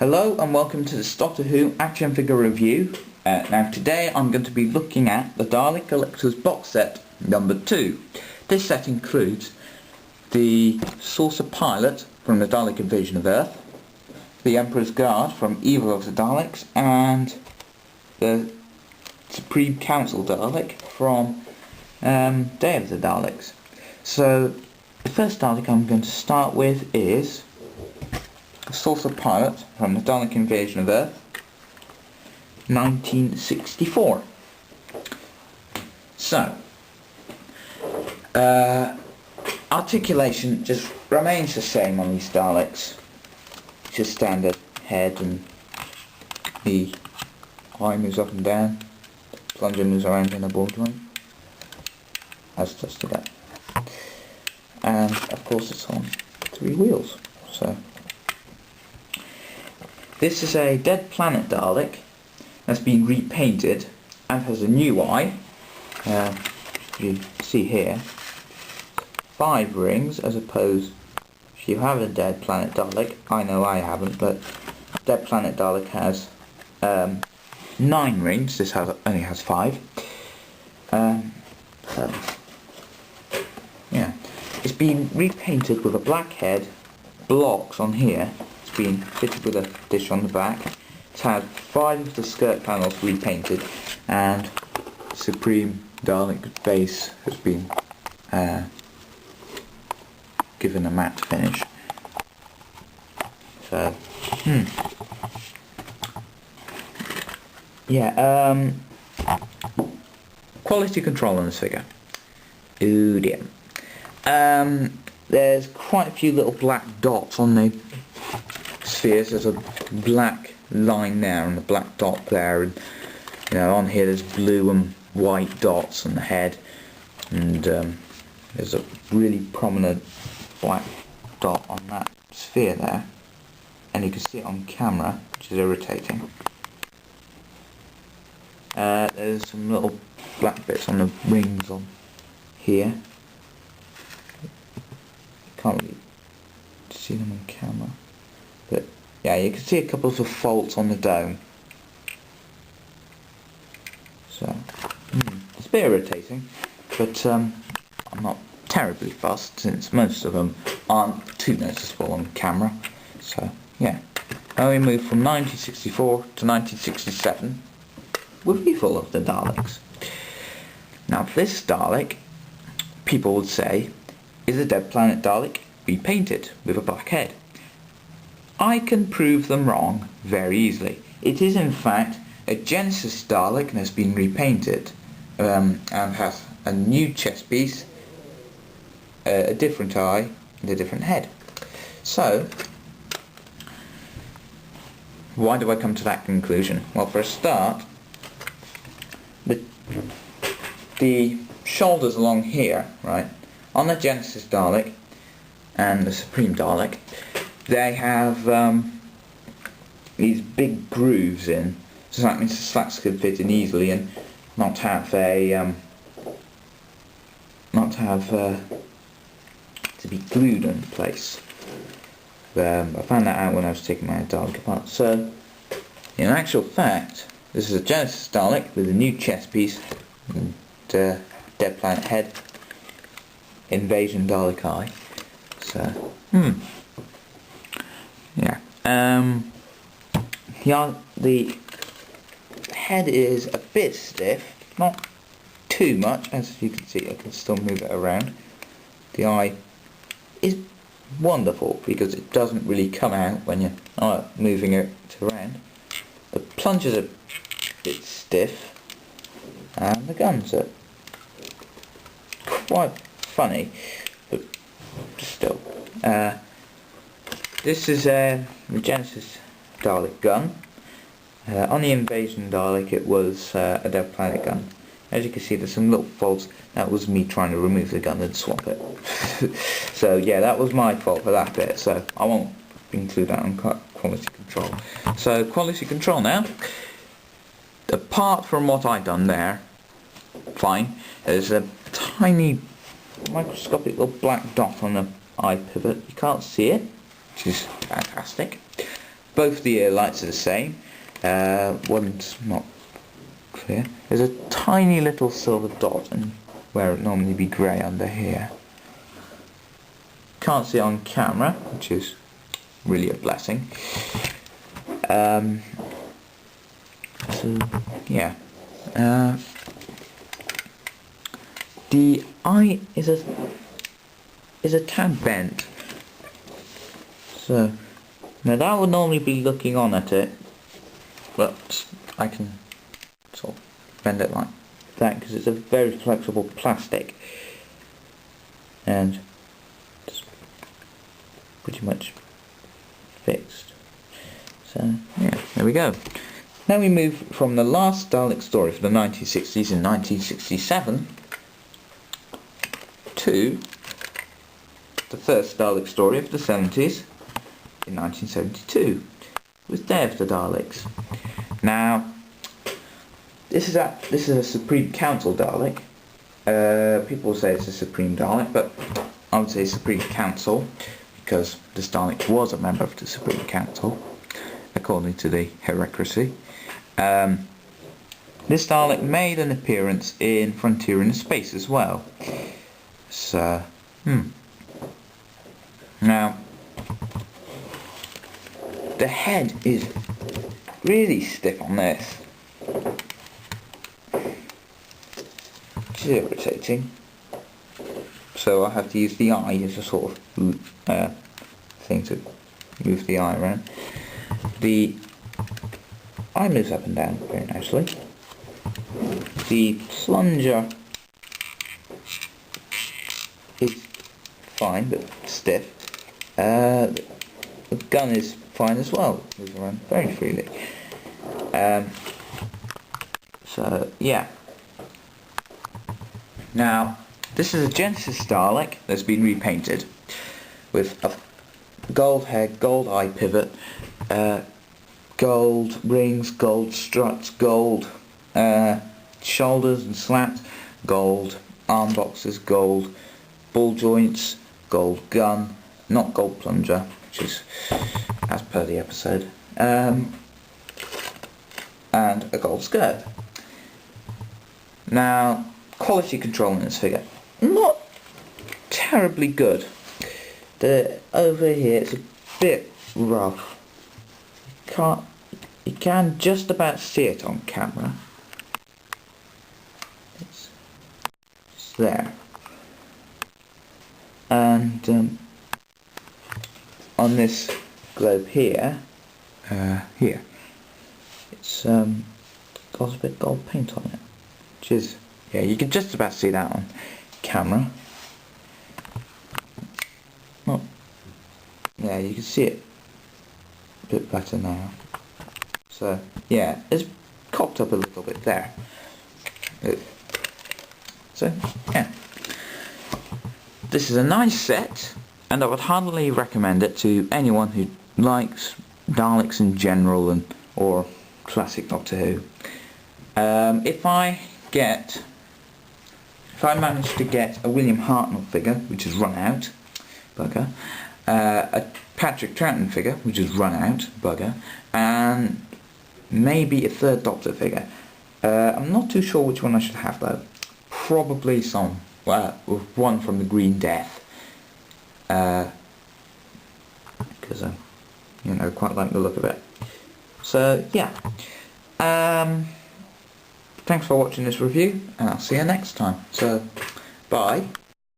Hello and welcome to this Doctor Who action figure review. Now today I'm going to be looking at the Dalek Collector's box set number 2. This set includes the Saucer Pilot from the Dalek Invasion of Earth, the Emperor's Guard from Evil of the Daleks, and the Supreme Council Dalek from Day of the Daleks. So the first Dalek I'm going to start with is the Saucer Pilot from the Dalek Invasion of Earth, 1964. So, articulation just remains the same on these Daleks. It's just standard head, and the eye moves up and down, plunger moves around in a ball joint, as does the back. And of course it's on 3 wheels. So this is a Dead Planet Dalek that's been repainted and has a new eye. You see here 5 rings, as opposed, if you have a Dead Planet Dalek, I know I haven't, but Dead Planet Dalek has 9 rings. This only has 5. So yeah, it's been repainted with a black head, blocks on here. It's been fitted with a dish on the back. It's had 5 of the skirt panels repainted, and Supreme Dalek base has been given a matte finish. So, yeah, quality control on this figure. Ooh dear. There's quite a few little black dots on the spheres. There's a black line there and a black dot there, and on here there's blue and white dots on the head, and there's a really prominent black dot on that sphere there, and you can see it on camera, which is irritating. There's some little black bits on the rings on here. Can't really see them on camera, but yeah, you can see a couple of faults on the dome. So it's a bit irritating, but I'm not terribly fussed, since most of them aren't too noticeable on camera. So yeah, now we move from 1964 to 1967 with Evil of the Daleks. Now this Dalek, people would say, is a Dead Planet Dalek repainted with a black head. I can prove them wrong very easily. It is in fact a Genesis Dalek and has been repainted, and has a new chest piece, a different eye and a different head. So why do I come to that conclusion? Well, for a start, the shoulders along here, right, on the Genesis Dalek and the Supreme Dalek, they have these big grooves in, so that means the slats could fit in easily and not have to be glued in place. I found that out when I was taking my Dalek apart. So in actual fact, this is a Genesis Dalek with a new chest piece and Dead Planet head, Invasion Dalek eye. So yeah, the head is a bit stiff, not too much, as you can see. I can still move it around. The eye is wonderful because it doesn't really come out when you're moving it around. The plunger's a bit stiff, and the guns are quite funny, but still. This is the Genesis Dalek gun. On the Invasion Dalek it was a Dead Planet gun. As you can see, there's some little faults. That was me trying to remove the gun and swap it. So yeah, that was my fault for that bit, so I won't include that on quality control. So quality control now. Apart from what I've done there, fine. There's a tiny microscopic little black dot on the eye pivot. You can't see it, which is fantastic. Both the ear lights are the same. One's not clear. There's a tiny little silver dot and where it would normally be grey under here. Can't see on camera, which is really a blessing. So yeah, the eye is a tad bent. So now that would normally be looking on at it, but I can sort of bend it like that because it's a very flexible plastic, and it's pretty much fixed. So yeah, there we go. Now we move from the last Dalek story for the 1960s in 1967 to the first Dalek story of the 70s in 1972 with Day of the Daleks. Now this is a Supreme Council Dalek. People say it's a Supreme Dalek, but I would say Supreme Council because this Dalek was a member of the Supreme Council according to the hierarchy. This Dalek made an appearance in Frontier in Space as well. So, now, the head is really stiff on this, which is irritating. So I have to use the eye as a sort of thing to move the eye around. The eye moves up and down very nicely. The plunger is fine but stiff. The gun is fine as well, moves around very freely. So yeah. Now this is a Genesis Dalek that's been repainted with a gold head, gold eye pivot, gold rings, gold struts, gold shoulders and slats, gold arm boxes, gold ball joints, gold gun, not gold plunger, which is as per the episode, and a gold skirt. Now, quality control in this figure, not terribly good. Over here it's a bit rough. You can just about see it on camera. It's there. And on this globe here, it's got a bit of gold paint on it, which is, yeah, you can just about see that on camera. Well, yeah, you can see it a bit better now. So yeah, it's cocked up a little bit there. So yeah, this is a nice set, and I would heartily recommend it to anyone who likes Daleks in general or classic Doctor Who. If I manage to get a William Hartnell figure, which has run out, bugger, a Patrick Troughton figure, which has run out, bugger, and maybe a third Doctor figure. I'm not too sure which one I should have though. Probably one from the Green Death, because quite like the look of it. So yeah, thanks for watching this review, and I'll see you next time. So bye.